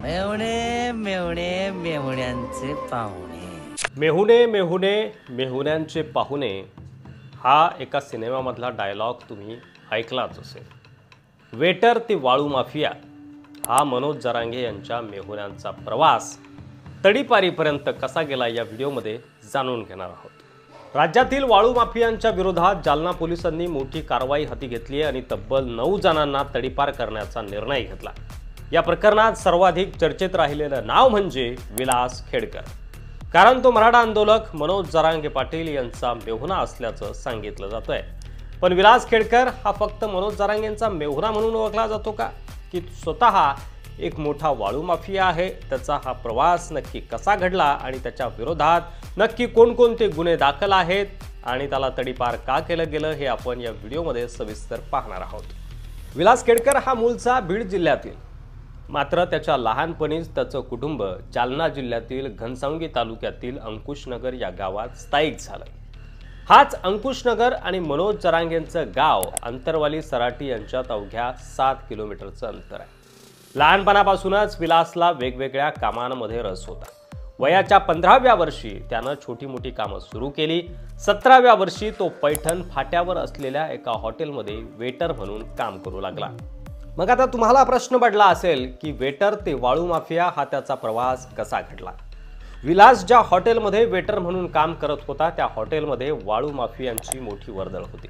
मेहुणे मेहुणे मेहुण्यांचे पाहुणे. मेहुणे मेहुणे मेहुण्यांचे पाहुणे हा एका सिनेमामधला डायलॉग तुम्ही ऐकलाच असेल. वेटर ते वाळू माफिया हा मनोज जरांगे यांच्या मेहुण्यांचा प्रवास तडीपारीपर्यंत कसा गेला या व्हिडिओमध्ये जाणून घेणार आहोत. राज्यातील वाळू माफियांच्या विरोधात जालना पोलिसांनी मोठी कारवाई हाती घेतली आणि तब्बल 9 जणांना तडीपार करण्याचा निर्णय घेतला. या प्रकरणात सर्वाधिक चर्चेत राहिलेलं नाव म्हणजे विलास खेडकर, कारण तो मराठा आंदोलक मनोज जरांगे पाटील यांचा मेहुणा असल्याचं सांगितलं जातंय. पण विलास खेडकर हा फक्त मनोज जरांगेंचा मेहुणा म्हणून ओळखला जातो का, की स्वतः एक मोठा वाळू माफिया आहे? त्याचा हा प्रवास नक्की कसा घडला आणि त्याच्या विरोधात नक्की कोणकोणते गुन्हे दाखल आहेत आणि त्याला तडीपार का केलं गेलं हे आपण या व्हिडिओमध्ये सविस्तर पाहणार आहोत. विलास खेडकर हा मूळचा बीड जिल्ह्यातील, मात्र त्याच्या लहानपणीच त्याचं कुटुंब जालना जिल्ह्यातील घनसावंगी तालुक्यातील अंकुशनगर या गावात स्थायिक झालं. हाच अंकुशनगर आणि मनोज जरांगेंचं गाव अंतरवाली सराटी यांच्यात अवघ्या 7 किलोमीटरचं अंतर आहे. लहानपणापासूनच विलासला वेगवेगळ्या कामांमध्ये रस होता. वयाच्या 15व्या वर्षी त्यानं छोटी मोठी कामं सुरू केली. 17व्या वर्षी तो पैठण फाट्यावर असलेल्या एका हॉटेलमध्ये वेटर म्हणून काम करू लागला. मग आता तुम्हाला प्रश्न पडला असेल की वेटर ते वाळू माफिया हा त्याचा प्रवास कसा घडला. विलास ज्या हॉटेलमध्ये वेटर म्हणून काम करत होता त्या हॉटेलमध्ये वाळू माफियांची मोठी वर्दळ होती.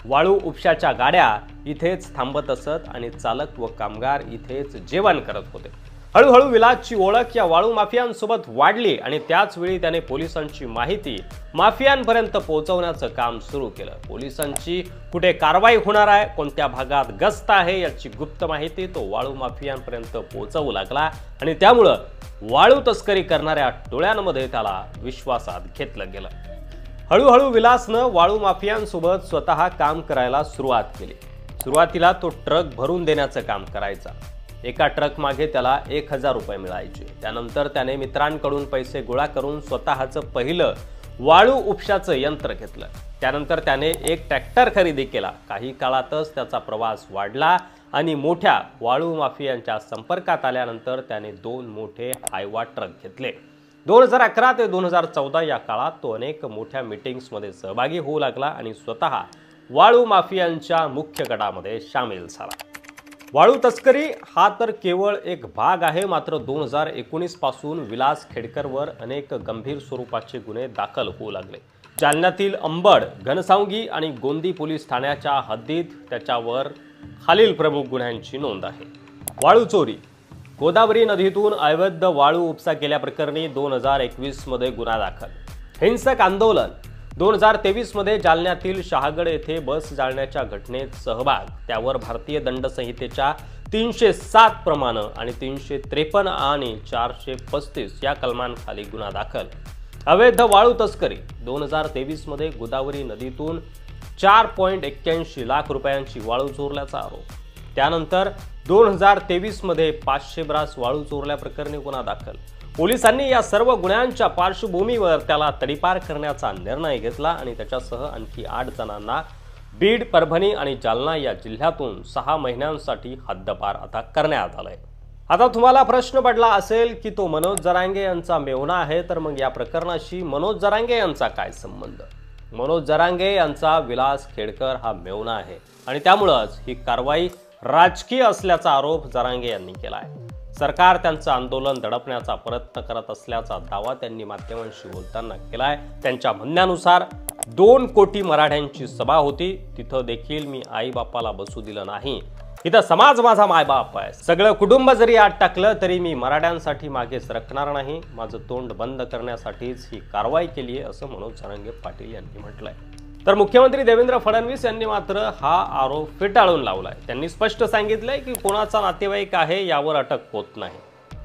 वाळू उपशाच्या गाड्या इथेच थांबत असत आणि चालक व कामगार इथेच जेवण करत होते. हळूहळू विलासची ओळख या वाळू माफियांसोबत वाढली आणि त्याच वेळी त्याने पोलिसांची माहिती माफियांपर्यंत पोहोचवण्याचं काम सुरू केलं. पोलिसांची कुठे कारवाई होणार आहे, कोणत्या भागात गस्त आहे याची गुप्त माहिती तो वाळू माफियांपर्यंत पोहोचवू लागला आणि त्यामुळं वाळू तस्करी करणाऱ्या टोळ्यांमध्ये त्याला विश्वासात घेतलं गेलं. हळूहळू विलासनं वाळू माफियांसोबत स्वतः काम करायला सुरुवात केली. सुरुवातीला तो ट्रक भरून देण्याचं काम करायचा. एका ट्रक मागे त्याला 1000 रुपये मिळायचे. त्यानंतर त्याने मित्रांकडून पैसे गोळा करून स्वतःचं पहिलं वाळू उपशाचं यंत्र घेतलं. त्यानंतर त्याने एक ट्रॅक्टर खरेदी केला. काही काळातच त्याचा प्रवास वाढला आणि मोठ्या वाळू माफियांच्या संपर्कात आल्यानंतर त्याने 2 मोठे हायवा ट्रक घेतले. 2011 ते 2014 या काळात तो अनेक मोठ्या मीटिंग्समध्ये सहभागी होऊ लागला आणि स्वतः वाळू माफियांच्या मुख्य गटामध्ये सामील झाला. वाळू तस्करी हा तर केवळ एक भाग आहे, मात्र 2019 पासून विलास खेडकरवर अनेक गंभीर स्वरूपाचे गुन्हे दाखल होऊ लागले. जालन्यातील अंबड, घनसावंगी आणि गोंदी पोलीस ठाण्याच्या हद्दीत त्याच्यावर खालील प्रमुख गुन्ह्यांची नोंद आहे. वाळू चोरी, गोदावरी नदीतून अवैध वाळू उपसा केल्याप्रकरणी 2021 मध्ये गुन्हा दाखल. हिंसक आंदोलन 2023 मध्ये जालन्यातील शहागड येथे बस जाळण्याच्या घटनेत सहभाग, त्यावर भारतीय दंड संहितेच्या 307 प्रमाणे आणि 353 आणि 435 या कलमांखाली गुन्हा दाखल. अवैध वाळू तस्करी 2023 मध्ये गोदावरी नदीतून 4.81 लाख रुपयांची वाळू चोरल्याचा आरोप. त्यानंतर 2023 मध्ये 500 ब्रास वाळू चोरल्याप्रकरणी गुन्हा दाखल. पोलिसांनी या सर्व गुन्ह्यांच्या पार्श्वभूमीवर त्याला तडीपार करण्याचा निर्णय घेतला आणि त्याच्यासह आणखी 8 जणांना बीड, परभणी आणि जालना या जिल्ह्यातून 6 महिन्यांसाठी हद्दपार आता करण्यात आलंय. आता तुम्हाला प्रश्न पडला असेल की तो मनोज जरांगे यांचा मेहुणा आहे, तर मग या प्रकरणाशी मनोज जरांगे यांचा काय संबंध? मनोज जरांगे यांचा विलास खेडकर हा मेहुणा आहे आणि त्यामुळेच ही कारवाई राजकीय असल्याचा आरोप जरांगे यांनी केला आहे. सरकार त्यांचं आंदोलन दडपण्याचा प्रयत्न करत असल्याचा दावा त्यांनी माध्यमांशी बोलताना केलाय. त्यांच्या म्हणण्यानुसार 2 कोटी मराठ्यांची सभा होती, तिथं देखील मी आई बापाला बसू दिलं नाही. इथं समाज माझा मायबाप आहे. सगळं कुटुंब जरी आत टाकलं तरी मी मराठ्यांसाठी मागे सरकणार नाही. माझं तोंड बंद करण्यासाठीच ही कारवाई केली आहे, असं मनोज जरांगे पाटील यांनी म्हटलंय. तर मुख्यमंत्री देवेंद्र फडणवीस यांनी मात्र हा आरोप फेटाळून लावलाय. त्यांनी स्पष्ट सांगितलंय की कोणाचा नातेवाईक आहे यावर अटक होत नाही.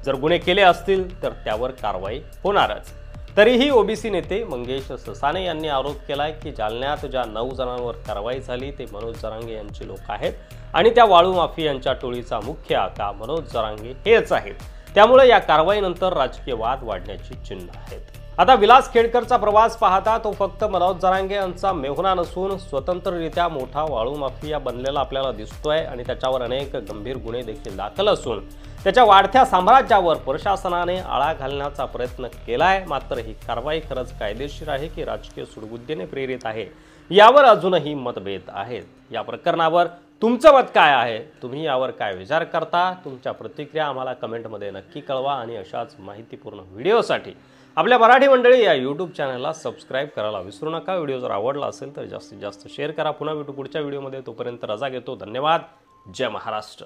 जर गुन्हे केले असतील तर त्यावर कारवाई होणारच. तरीही ओबीसी नेते मंगेश ससाणे यांनी आरोप केलाय की जालन्यात ज्या 9 जणांवर कारवाई झाली ते मनोज जरांगे यांचे लोक आहेत आणि त्या वाळू माफियांच्या टोळीचा मुख्य आका मनोज जरांगे हेच आहेत. त्यामुळे या कारवाईनंतर राजकीय वाद वाढण्याची चिन्ह आहेत. आता विलास खेडकरचा प्रवास पाहता तो फक्त मनोज जरांगे यांचा मेहुणा नसून स्वतंत्ररित्या मोठा वाळू माफिया बनलेला आपल्याला दिसतोय आणि त्याच्यावर अनेक गंभीर गुन्हे देखील दाखल असून त्याच्या वाढत्या साम्राज्यावर प्रशासनाने आळा घालण्याचा प्रयत्न केलाय। मात्र ही कारवाई खरंच कायदेशीर आहे की राजकीय सुडबुद्धीने प्रेरित आहे यावर अजूनही मतभेद आहेत। या प्रकरणावर तुमचं मत काय आहे? तुम्ही यावर काय विचार करता? तुमच्या प्रतिक्रिया आम्हाला कमेंटमध्ये नक्की कळवा आणि अशाच माहितीपूर्ण व्हिडिओसाठी आपल्या मराठी मंडळी या YouTube चॅनलला सबस्क्राईब करायला विसरू नका। व्हिडिओ जर आवडला असेल तर जास्तीत जास्त शेअर करा। पुन्हा भेटू पुढच्या व्हिडिओमध्ये, तोपर्यंत रजा घेतो। धन्यवाद। जय महाराष्ट्र।